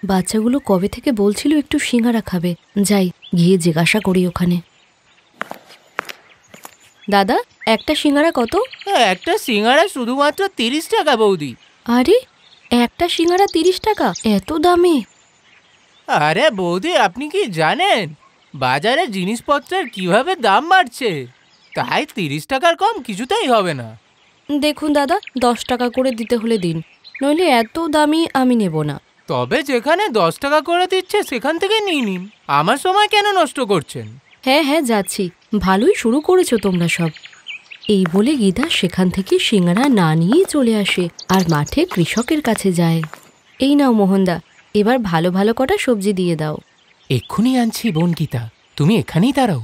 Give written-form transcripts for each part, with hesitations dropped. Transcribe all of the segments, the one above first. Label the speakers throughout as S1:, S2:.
S1: বাচ্চাগুলো কবে থেকে বলছিল একটু সিঙ্গারা খাবে। যাই, গিয়ে জিজ্ঞাসা করি ওখানে। দাদা, একটা সিঙ্গারা কত?
S2: একটা সিঙ্গারা শুধুমাত্র 30 টাকা বৌদি।
S1: আরে, একটা সিঙ্গারা 30 টাকা? এত দামে?
S2: আরে বৌদি, আপনি কি জানেন বাজারে জিনিসপত্রের কিভাবে দাম বাড়ছে? তাই 30 টাকার কম কিছুতেই হবে না।
S1: দেখুন দাদা, 10 টাকা করে দিতে হলে দিন, নইলে এত দামি আমি নেব না।
S2: তবে যেখানে 10 টাকা করে দিচ্ছে সেখান থেকে নিয়ে নিন, আমার সময় কেন নষ্ট করছেন?
S1: হ্যাঁ হ্যাঁ, যাচ্ছি। ভালোই শুরু করেছো তোমরা সব। এই বলে গীতা সেখান থেকে সিঙ্গারা না নিয়েই চলে আসে আর মাঠে কৃষকের কাছে যায়। এই নাও মোহনদা, এবার ভালো ভালো কটা সবজি দিয়ে দাও।
S2: এক্ষুনি আনছি বোন গীতা, তুমি এখানেই দাঁড়াও।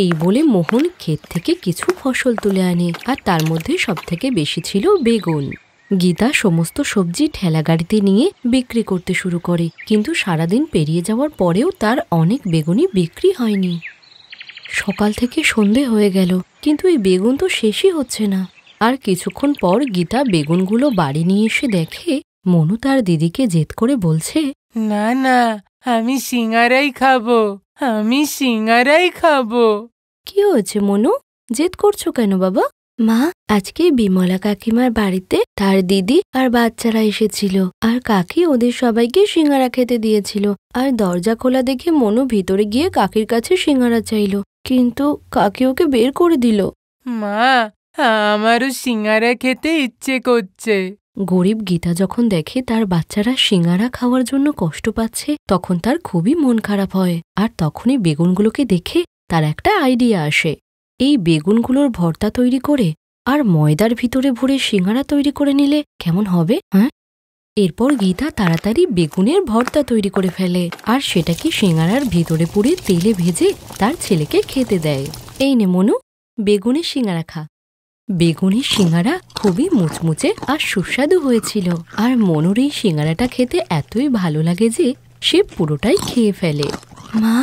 S1: এই বলে মোহন ক্ষেত থেকে কিছু ফসল তুলে আনে, আর তার মধ্যে সবথেকে বেশি ছিল বেগুন। গীতা সমস্ত সবজি ঠেলা গাড়িতে নিয়ে বিক্রি করতে শুরু করে, কিন্তু সারাদিন পেরিয়ে যাওয়ার পরেও তার অনেক বেগুনই বিক্রি হয়নি। সকাল থেকে সন্ধে হয়ে গেল, কিন্তু এই বেগুন তো শেষই হচ্ছে না। আর কিছুক্ষণ পর গীতা বেগুনগুলো বাড়ি নিয়ে এসে দেখে মনু তার দিদিকে জেদ করে বলছে,
S2: না না, আমি সিঙ্গারাই খাবো, আমি সিঙ্গারাই খাবো।
S1: কি হয়েছে মনু, জেদ করছো কেন বাবা? মা, আজকে বিমলা কাকিমার বাড়িতে তার দিদি আর বাচ্চারা এসেছিল, আর কাকি ওদের সবাইকে সিঙ্গারা খেতে দিয়েছিল। আর দরজা খোলা দেখে মনু ভিতরে গিয়ে কাকির কাছে সিঙ্গারা চাইলো, কিন্তু কাকি ওকে বের করে দিল।
S2: মা, আমারও সিঙ্গারা খেতে ইচ্ছে করছে।
S1: গরিব গীতা যখন দেখে তার বাচ্চারা সিঙ্গারা খাওয়ার জন্য কষ্ট পাচ্ছে, তখন তার খুবই মন খারাপ হয়। আর তখনই বেগুনগুলোকে দেখে তার একটা আইডিয়া আসে। এই বেগুনগুলোর ভর্তা তৈরি করে আর ময়দার ভিতরে ভরে সিঙ্গারা তৈরি করে নিলে কেমন হবে, হ্যাঁ? এরপর গীতা তাড়াতাড়ি বেগুনের ভর্তা তৈরি করে ফেলে, আর সেটাকে সিঙ্গারার ভিতরে পুরে তেলে ভেজে তার ছেলেকে খেতে দেয়। এই নে মনু, বেগুনের সিঙ্গারা খা। বেগুনের সিঙ্গারা খুবই মুচমুচে আর সুস্বাদু হয়েছিল, আর মনুর এই সিঙ্গারাটা খেতে এতই ভালো লাগে যে সে পুরোটাই খেয়ে ফেলে। মা,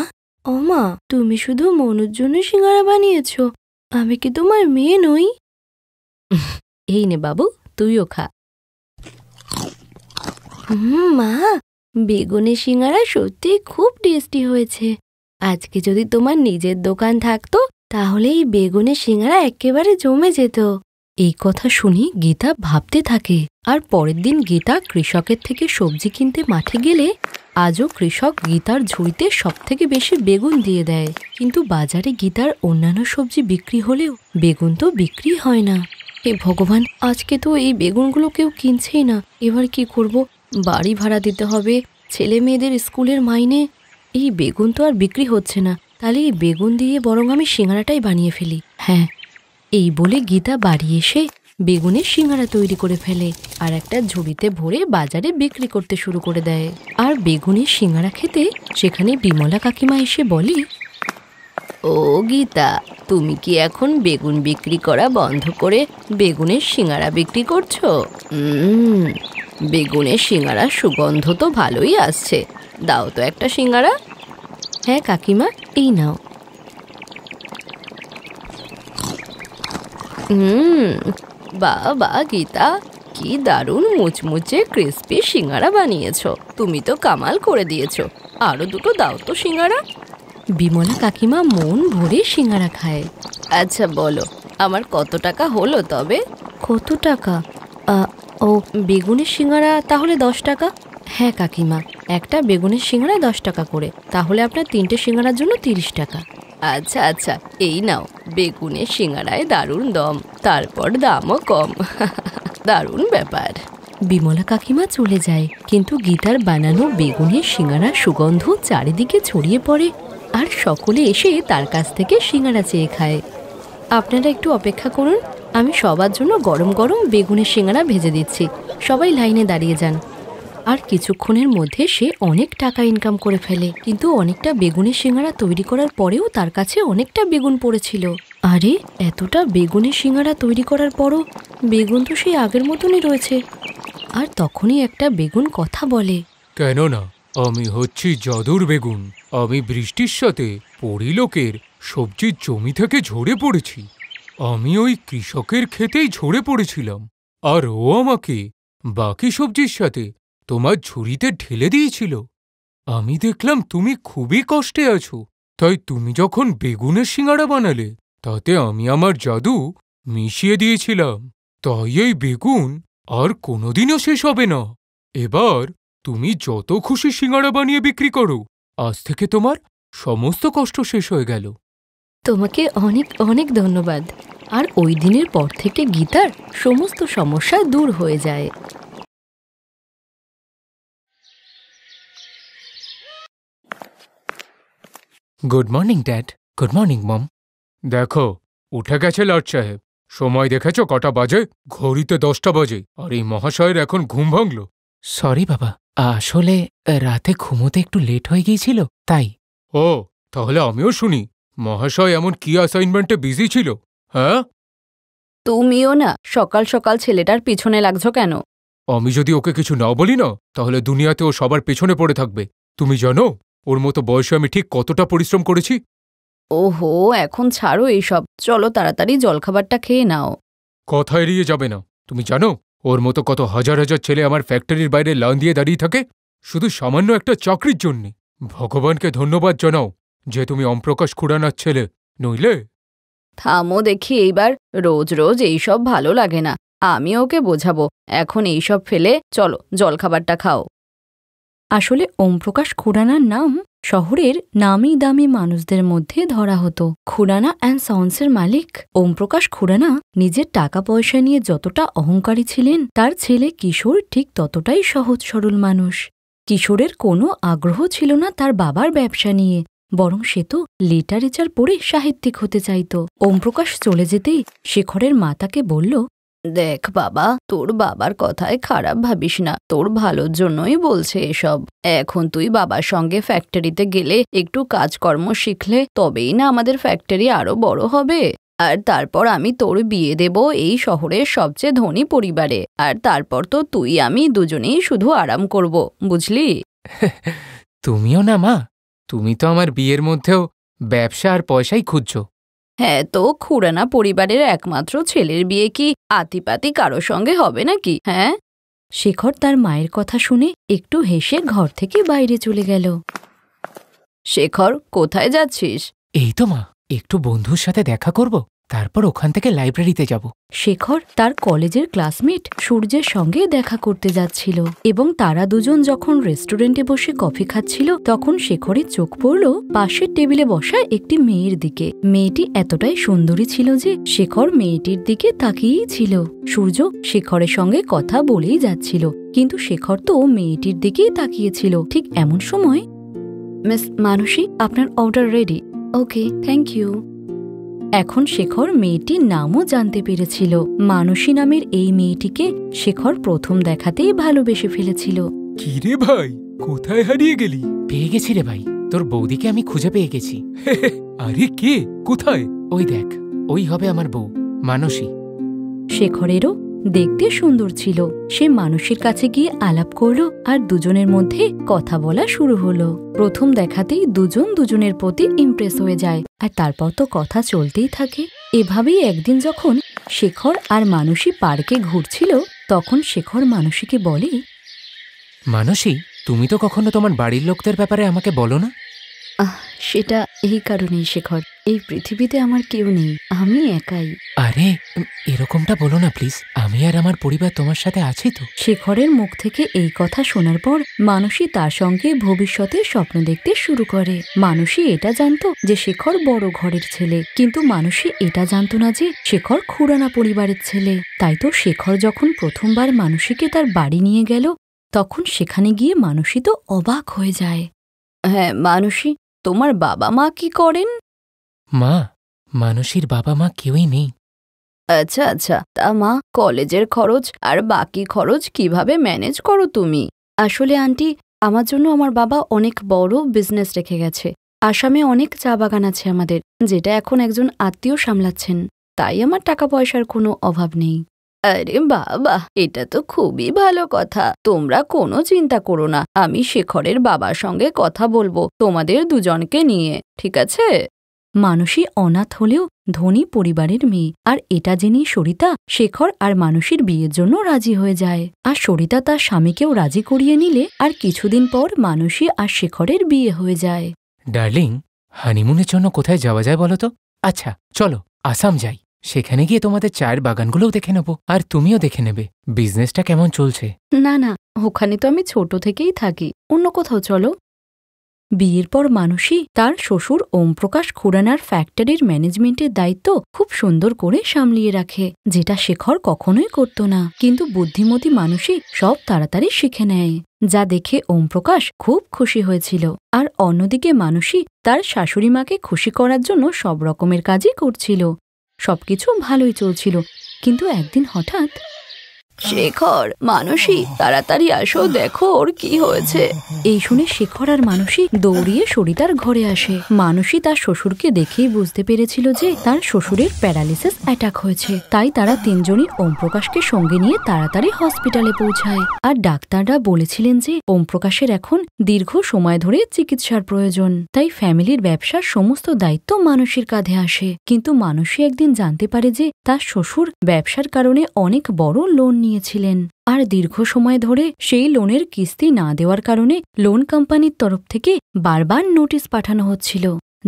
S1: ও মা, তুমি শুধু মনুর জন্য সিঙ্গারা বানিয়েছ, আমি কি তোমার মেয়ে নই? এই নে বাবু, তুইও খা। মা, বেগুনের সিঙ্গারা সত্যি খুব টেস্টি হয়েছে। আজকে যদি তোমার নিজের দোকান থাকতো তাহলে এই বেগুনের সিঙ্গারা একেবারে জমে যেত। এই কথা শুনি গীতা ভাবতে থাকে। আর পরের দিন গীতা কৃষকের থেকে সবজি কিনতে মাঠে গেলে আজও কৃষক গীতার ঝুড়িতে সবথেকে বেশি বেগুন দিয়ে দেয়, কিন্তু বাজারে গীতার অন্যান্য সবজি বিক্রি হলেও বেগুন তো বিক্রি হয় না। হে ভগবান, আজকে তো এই বেগুনগুলো কেউ কিনছেই না। এবার কি করব? বাড়ি ভাড়া দিতে হবে, ছেলে মেয়েদের স্কুলের মাইনে। এই বেগুন তো আর বিক্রি হচ্ছে না, তাহলে এই বেগুন দিয়ে বরং আমি সিঙ্গারাটাই বানিয়ে ফেলি। হ্যাঁ, এই বলে গীতা বাড়ি এসে বেগুনের সিঙ্গারা তৈরি করে ফেলে আর একটা ঝুড়িতে ভরে বাজারে বিক্রি করতে শুরু করে দেয়। আর বেগুনের সিঙ্গারা খেতে সেখানে বিমলা কাকিমা এসে বলে, ও গীতা, তুমি কি এখন বেগুন বিক্রি করা বন্ধ করে বেগুনের সিঙ্গারা বিক্রি করছো? বেগুনের সিঙ্গারা সুগন্ধ তো ভালোই আসছে, দাও তো একটা সিঙ্গারা। হ্যাঁ কাকিমা, এই নাও। বাবা গীতা, কি দারুণ মুচমুচে ক্রিস্পি সিঙ্গারা বানিয়েছো, তুমি তো কামাল করে দিয়েছো। আরো দুটো দাও তো সিঙ্গারা। বিমলা কাকিমা মন ভরে সিঙ্গারা খায়। আচ্ছা বলো, আমার কত টাকা হলো তবে? কত টাকা? ও, বেগুনের সিঙ্গারা তাহলে 10 টাকা। হ্যাঁ কাকিমা, একটা বেগুনের সিঙ্গারা 10 টাকা করে, তাহলে আপনার 3টে সিঙ্গারার জন্য 30 টাকা। আচ্ছা আচ্ছা, এই নাও, বেগুনের সিঙ্গারায় দারুণ দম, তারপর দামও কম। দারুণ ব্যাপার। বিমলা কাকিমা চলে যায়, কিন্তু গীতার বানানো বেগুনের সিঙ্গারার সুগন্ধ চারিদিকে ছড়িয়ে পড়ে, আর সকলে এসে তার কাছ থেকে সিঙ্গারা চেয়ে খায়। আপনারা একটু অপেক্ষা করুন, আমি সবার জন্য গরম গরম বেগুনের সিঙ্গারা ভেজে দিচ্ছি, সবাই লাইনে দাঁড়িয়ে যান। আর কিছুক্ষণের মধ্যে সে অনেক টাকা ইনকাম করে ফেলে, কিন্তু অনেকটা বেগুনের সিঙ্গারা তৈরি করার পরেও তার কাছে অনেকটা বেগুন পড়েছিল। আরে, এতটা বেগুনের সিঙ্গারা তৈরি করার পরও বেগুন তো সেই আগের মতনই রয়েছে। আর তখনই একটা বেগুন কথা বলে,
S2: কেন না, আমি হচ্ছি জাদুর বেগুন। আমি বৃষ্টির সাথে পরিলোকের সবজির জমি থেকে ঝরে পড়েছি। আমি ওই কৃষকের ক্ষেতেই ঝরে পড়েছিলাম, আর ও আমাকে বাকি সবজির সাথে তোমার ঝুড়িতে ঢেলে দিয়েছিল। আমি দেখলাম তুমি খুবই কষ্টে আছো, তাই তুমি যখন বেগুনের সিঙ্গাড়া বানালে তাতে আমি আমার জাদু মিশিয়ে দিয়েছিলাম। তাই এই বেগুন আর কোনোদিনও শেষ হবে না। এবার তুমি যত খুশি সিঙ্গাড়া বানিয়ে বিক্রি করো। আজ থেকে তোমার সমস্ত কষ্ট শেষ হয়ে গেল।
S1: তোমাকে অনেক অনেক ধন্যবাদ। আর ওই দিনের পর থেকে গীতার সমস্ত সমস্যা দূর হয়ে যায়।
S2: Good morning dad. Good morning mom. দেখো, উঠে গেছে লর্ড সাহেব। সময় দেখেছ কটা বাজে? ঘড়িতে 10টা বাজে, আর এই মহাশয়ের এখন ঘুম ভাঙল।
S3: সরি বাবা, আসলে রাতে ঘুমোতে একটু লেট হয়ে গিয়েছিল তাই।
S2: ও, তাহলে আমিও শুনি, মহাশয় এমন কি অ্যাসাইনমেন্টে বিজি ছিল? হ্যাঁ,
S1: তুমিও না সকাল সকাল ছেলেটার পিছনে লাগছো কেন?
S2: আমি যদি ওকে কিছু না বলি না, তাহলে দুনিয়াতে ও সবার পেছনে পড়ে থাকবে। তুমি জানো ওর মতো বয়সে আমি ঠিক কতটা পরিশ্রম করেছি?
S1: ওহো, এখন ছাড়ো এইসব, চলো তাড়াতাড়ি জলখাবারটা খেয়ে নাও।
S2: কথা এড়িয়ে যাবে না। তুমি জানো ওর মতো কত হাজার হাজার ছেলে আমার ফ্যাক্টরির বাইরে লাইন দিয়ে দাঁড়িয়ে থাকে শুধু সামান্য একটা চাকরির জন্যে। ভগবানকে ধন্যবাদ জানাও যে তুমি ওমপ্রকাশ খুড়ানার ছেলে, নইলে।
S1: থামো দেখি এইবার, রোজ রোজ এইসব ভালো লাগে না। আমি ওকে বোঝাবো। এখন এইসব ফেলে চলো জলখাবারটা খাও। আসলে ওমপ্রকাশ খুরানার নাম শহরের নামি দামি মানুষদের মধ্যে ধরা হতো। খুরানা অ্যান্ড সন্সের মালিক ওমপ্রকাশ খুরানা নিজের টাকা পয়সা নিয়ে যতটা অহংকারী ছিলেন, তার ছেলে কিশোর ঠিক ততটাই সহজ সরল মানুষ। কিশোরের কোনো আগ্রহ ছিল না তার বাবার ব্যবসা নিয়ে, বরং সে তো লিটারেচার পড়ে সাহিত্যিক হতে চাইত। ওমপ্রকাশ চলে যেতেই শেখরের মা তাকে বলল, দেখ বাবা, তোর বাবার কথায় খারাপ ভাবিস না, তোর ভালোর জন্যই বলছে এসব। এখন তুই বাবার সঙ্গে ফ্যাক্টরিতে গেলে একটু কাজকর্ম শিখলে তবেই না আমাদের ফ্যাক্টরি আরো বড় হবে। আর তারপর আমি তোর বিয়ে দেব এই শহরের সবচেয়ে ধনী পরিবারে, আর তারপর তো তুই আমি দুজনেই শুধু আরাম করব, বুঝলি?
S3: তুমিও না মা, তুমি তো আমার বিয়ের মধ্যেও ব্যবসা আর পয়সাই খুঁজছো।
S1: হ্যাঁ, তো খুরানা পরিবারের একমাত্র ছেলের বিয়ে কি আতিপাতি কারো সঙ্গে হবে নাকি? হ্যাঁ। শেখর তার মায়ের কথা শুনে একটু হেসে ঘর থেকে বাইরে চলে গেল। শেখর, কোথায় যাচ্ছিস?
S3: এই তো মা, একটু বন্ধুর সাথে দেখা করব, তারপর ওখান থেকে লাইব্রেরিতে যাব।
S1: শেখর তার কলেজের ক্লাসমেট সূর্যের সঙ্গে দেখা করতে যাচ্ছিল, এবং তারা দুজন যখন রেস্টুরেন্টে বসে কফি খাচ্ছিল তখন শেখরের চোখ পড়ল পাশের টেবিলে বসা একটি মেয়ের দিকে। মেয়েটি এতটাই সুন্দরী ছিল যে শেখর মেয়েটির দিকে তাকিয়েই ছিল। সূর্য শেখরের সঙ্গে কথা বলেই যাচ্ছিল, কিন্তু শেখর তো মেয়েটির দিকেই তাকিয়েছিল। ঠিক এমন সময়, মিস মানসী, আপনার order ready. Okay, thank you. এখন শেখর মেয়েটির নামও জানতে পেরেছিল। মানসী নামের এই মেয়েটিকে শেখর প্রথম দেখাতেই ভালোবেসে ফেলেছিল।
S2: কি রে ভাই, কোথায় হারিয়ে গেলি?
S3: পেয়ে গেছি রে ভাই, তোর বৌদিকে আমি খুঁজে পেয়ে গেছি।
S2: আরে কে, কোথায়?
S3: ওই দেখ, ওই হবে আমার বউ মানসী।
S1: শেখরেরও দেখতে সুন্দর ছিল। সে মানসীর কাছে গিয়ে আলাপ করলো, আর দুজনের মধ্যে কথা বলা শুরু হলো। প্রথম দেখাতেই দুজন দুজনের প্রতি ইমপ্রেস হয়ে যায়, আর তারপর তো কথা চলতেই থাকে। এভাবেই একদিন যখন শেখর আর মানসী পার্কে ঘুরছিল, তখন শেখর মানসীকে বলে,
S3: মানসী, তুমি তো কখনো তোমার বাড়ির লোকদের ব্যাপারে আমাকে বলো না।
S1: সেটা এই কারণেই শেখর, এই পৃথিবীতে আমার কেউ নেই, আমি একাই।
S3: আরে এরকমটা বলো না প্লিজ, আমি আর আমার পরিবার তোমার সাথে আছি তো।
S1: শেখরের মুখ থেকে এই কথা শোনার পর মানসী তার সঙ্গে ভবিষ্যতে স্বপ্ন দেখতে শুরু করে। মানসী এটা জানতো যে শেখর বড় ঘরের ছেলে, কিন্তু মানসী এটা জানতো না যে শেখর খুরানা পরিবারের ছেলে। তাই তো শেখর যখন প্রথমবার মানসীকে তার বাড়ি নিয়ে গেল, তখন সেখানে গিয়ে মানসী তো অবাক হয়ে যায়। হ্যাঁ মানসী, তোমার বাবা মা কি করেন?
S3: মা, মানসীর বাবা মা কেউই নেই।
S1: আচ্ছা আচ্ছা, তা মা, কলেজের খরচ আর বাকি খরচ কিভাবে ম্যানেজ করো তুমি? আসলে আন্টি, আমার জন্য আমার বাবা অনেক বড় বিজনেস রেখে গেছে। আসামে অনেক চা বাগান আছে আমাদের, যেটা এখন একজন আত্মীয় সামলাচ্ছেন। তাই আমার টাকা পয়সার কোনো অভাব নেই। আরে বাবা, এটা তো খুবই ভালো কথা। তোমরা কোনো চিন্তা করো না, আমি শেখরের বাবার সঙ্গে কথা বলবো তোমাদের দুজনকে নিয়ে, ঠিক আছে? মানসী অনাথ হলেও ধনী পরিবারের মেয়ে, আর এটা জেনেই সরিতা শেখর আর মানসীর বিয়ের জন্য রাজি হয়ে যায়। আর সরিতা তার স্বামীকেও রাজি করিয়ে নিলে আর কিছুদিন পর মানসী আর শেখরের বিয়ে হয়ে যায়।
S3: ডার্লিং, হানিমুনের জন্য কোথায় যাওয়া যায় বলো তো? আচ্ছা চলো আসাম যাই, সেখানে গিয়ে তোমাদের চায়ের বাগানগুলোও দেখে নেব, আর তুমিও দেখে নেবে বিজনেসটা কেমন চলছে।
S1: না না, ওখানে তো আমি ছোট থেকেই থাকি, অন্য কোথাও চলো। বিয়ের পর মানসী তার শ্বশুর ওমপ্রকাশ খুরানার ফ্যাক্টরির ম্যানেজমেন্টের দায়িত্ব খুব সুন্দর করে সামলিয়ে রাখে, যেটা শেখর কখনোই করত না। কিন্তু বুদ্ধিমতী মানসী সব তাড়াতাড়ি শিখে নেয়, যা দেখে ওমপ্রকাশ খুব খুশি হয়েছিল। আর অন্যদিকে মানসী তার শাশুড়ি মাকে খুশি করার জন্য সব রকমের কাজই করছিল। সবকিছু ভালোই চলছিল, কিন্তু একদিন হঠাৎ, শেখর, মানসী তাড়াতাড়ি আসো, দেখো ওর কি হয়েছে। এই শুনে শেখর আর মানসী দৌড়িয়ে সরিতার ঘরে আসে। মানসী তার শ্বশুরকে দেখেই বুঝতে পেরেছিল যে তার শ্বশুরের প্যারালিসিস অ্যাটাক হয়েছে, তাই তারা তিনজনই ওমপ্রকাশকে সঙ্গে নিয়ে তাড়াতাড়ি হসপিটালে পৌঁছায়। আর ডাক্তাররা বলেছিলেন যে ওমপ্রকাশের এখন দীর্ঘ সময় ধরে চিকিৎসার প্রয়োজন, তাই ফ্যামিলির ব্যবসার সমস্ত দায়িত্ব মানসীর কাঁধে আসে। কিন্তু মানসী একদিন জানতে পারে যে তার শ্বশুর ব্যবসার কারণে অনেক বড় লোন নিয়েছিলেন, আর দীর্ঘ সময় ধরে সেই লোনের কিস্তি না দেওয়ার কারণে লোন কোম্পানির তরফ থেকে বারবার নোটিশ পাঠানো হচ্ছিল,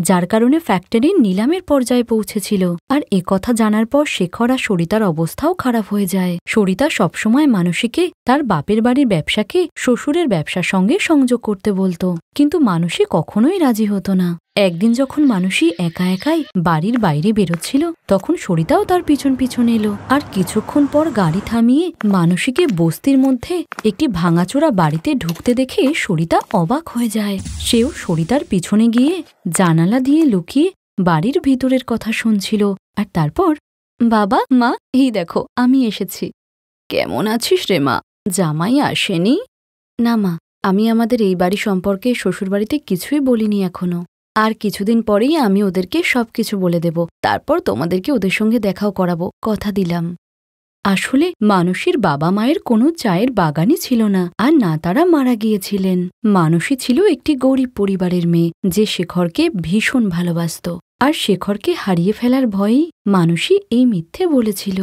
S1: যার কারণে ফ্যাক্টরি নিলামের পর্যায়ে পৌঁছেছিল। আর একথা জানার পর শেখর আর সরিতার অবস্থাও খারাপ হয়ে যায়। সরিতা সবসময় মানসীকে তার বাপের বাড়ির ব্যবসাকে শ্বশুরের ব্যবসার সঙ্গে সংযোগ করতে বলতো, কিন্তু মানসী কখনোই রাজি হতো না। একদিন যখন মানসী একা একাই বাড়ির বাইরে বেরোচ্ছিল, তখন সরিতাও তার পিছন পিছন এলো। আর কিছুক্ষণ পর গাড়ি থামিয়ে মানসীকে বস্তির মধ্যে একটি ভাঙাচোরা বাড়িতে ঢুকতে দেখে সরিতা অবাক হয়ে যায়। সেও সরিতার পিছনে গিয়ে জানালা দিয়ে লুকিয়ে বাড়ির ভিতরের কথা শুনছিল। আর তারপর, বাবা, মা, এই দেখো আমি এসেছি। কেমন আছিস রে মা? জামাই আসেনি? না মা, আমি আমাদের এই বাড়ি সম্পর্কে শ্বশুরবাড়িতে কিছুই বলিনি এখনো। আর কিছুদিন পরেই আমি ওদেরকে সবকিছু বলে দেব, তারপর তোমাদেরকে ওদের সঙ্গে দেখাও করাবো, কথা দিলাম। আসলে মানসীর বাবা মায়ের কোনো চায়ের বাগানই ছিল না, আর না তারা মারা গিয়েছিলেন। মানসী ছিল একটি গরিব পরিবারের মেয়ে, যে শেখরকে ভীষণ ভালোবাসত। আর শেখরকে হারিয়ে ফেলার ভয়েই মানসী এই মিথ্যে বলেছিল।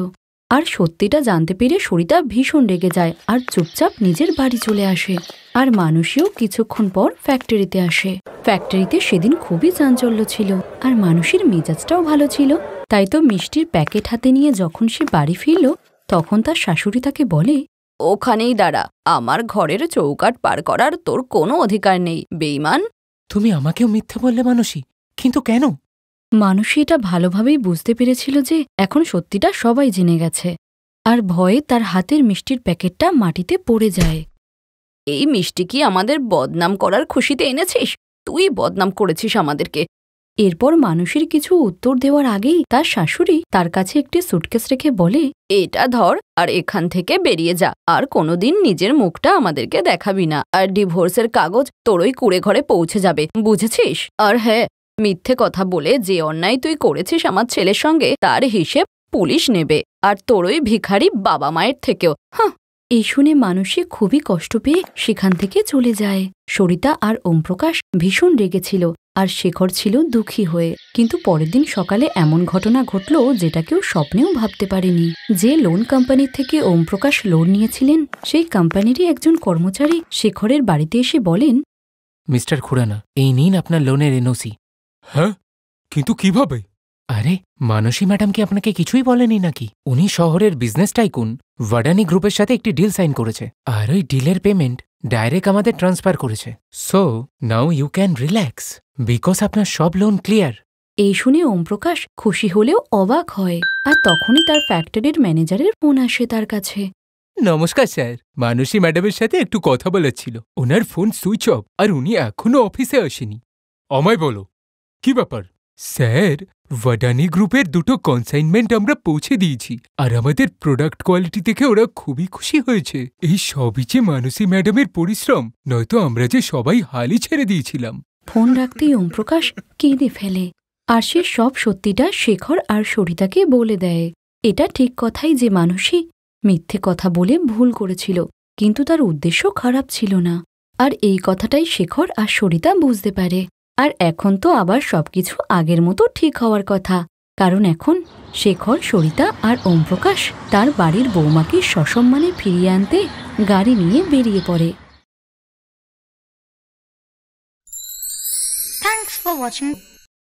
S1: আর সত্যিটা জানতে পেরে সরিতা ভীষণ রেগে যায় আর চুপচাপ নিজের বাড়ি চলে আসে। আর মানসীও কিছুক্ষণ পর ফ্যাক্টরিতে আসে। ফ্যাক্টরিতে সেদিন খুবই চাঞ্চল্য ছিল, আর মানসীর মেজাজটাও ভালো ছিল। তাই তো মিষ্টির প্যাকেট হাতে নিয়ে যখন সে বাড়ি ফিরল, তখন তার শাশুড়ি তাকে বলে, ওখানেই দাঁড়া, আমার ঘরের চৌকাঠ পার করার তোর কোনো অধিকার নেই, বেঈমান।
S3: তুমি আমাকেও মিথ্যে বললে মানসী, কিন্তু কেন?
S1: মানসী এটা ভালোভাবেই বুঝতে পেরেছিল যে এখন সত্যিটা সবাই জেনে গেছে, আর ভয়ে তার হাতের মিষ্টির প্যাকেটটা মাটিতে পড়ে যায়। এই মিষ্টি কি আমাদের বদনাম করার খুশিতে এনেছিস? তুই বদনাম করেছিস আমাদেরকে। এরপর মানসীর কিছু উত্তর দেওয়ার আগেই তার শাশুড়ি তার কাছে একটি সুটকেস রেখে বলে, এটা ধর আর এখান থেকে বেরিয়ে যা, আর কোনোদিন নিজের মুখটা আমাদেরকে দেখাবি না। আর ডিভোর্সের কাগজ তোরই কুড়ে ঘরে পৌঁছে যাবে, বুঝেছিস? আর হ্যাঁ, মিথ্যে কথা বলে যে অন্যায় তুই করেছিস আমার ছেলের সঙ্গে, তার হিসেব পুলিশ নেবে, আর তোরই ভিখারি বাবা মায়ের থেকেও। হাহ। এই শুনে মানসী খুবই কষ্ট পেয়ে সেখান থেকে চলে যায়। সরিতা আর ওমপ্রকাশ ভীষণ রেগেছিল, আর শেখর ছিল দুঃখী হয়ে। কিন্তু পরের দিন সকালে এমন ঘটনা ঘটল যেটা কেউ স্বপ্নেও ভাবতে পারেনি। যে লোন কোম্পানির থেকে ওমপ্রকাশ লোন নিয়েছিলেন, সেই কোম্পানিরই একজন কর্মচারী শেখরের বাড়িতে এসে বলেন,
S3: মিস্টার খুরানা, এই নিন আপনার লোনের এনওসি।
S2: হ্যাঁ, কিন্তু কিভাবে?
S3: আরে, মানসী ম্যাডাম কি আপনাকে কিছুই বলেনি নাকি? উনি শহরের বিজনেস টাইকুন ভাডানি গ্রুপের সাথে একটি ডিল সাইন করেছে, আর ওই ডিলের পেমেন্ট ডাইরেক্ট আমাদের ট্রান্সফার করেছে। So now you can relax, because আপনার সব লোন ক্লিয়ার।
S1: এই শুনে ওমপ্রকাশ খুশি হলেও অবাক হয়, আর তখনই তার ফ্যাক্টরির ম্যানেজারের ফোন আসে তার কাছে।
S2: নমস্কার স্যার, মানসী ম্যাডামের সাথে একটু কথা বলার ছিল। ওনার ফোন সুইচ অফ, আর উনি এখনো অফিসে আসেনি। আমায় বলো, কি ব্যাপার? স্যার, ভাডানি গ্রুপের 2টো কনসাইনমেন্ট আমরা পৌঁছে দিয়েছি, আর আমাদের প্রোডাক্ট কোয়ালিটি দেখে ওরা খুবই খুশি হয়েছে। এই সবই যে মানসী ম্যাডামের পরিশ্রম, নয়তো আমরা যে সবাই হালই ছেড়ে দিয়েছিলাম।
S1: ফোন রাখতেই ওমপ্রকাশ কেঁদে ফেলে, আর সে সব সত্যিটা শেখর আর সরিতাকে বলে দেয়। এটা ঠিক কথাই যে মানসী মিথ্যে কথা বলে ভুল করেছিল, কিন্তু তার উদ্দেশ্য খারাপ ছিল না। আর এই কথাটাই শেখর আর সরিতা বুঝতে পারে। আর এখন তো আবার সবকিছু আগের মতো ঠিক হওয়ার কথা, কারণ এখন শেখর, সরিতা আর ওমপ্রকাশ তার বাড়ির বৌমাকে সসম্মানে ফিরিয়ে আনতে গাড়ি নিয়ে বেরিয়ে পড়ে।
S4: Thanks for watching.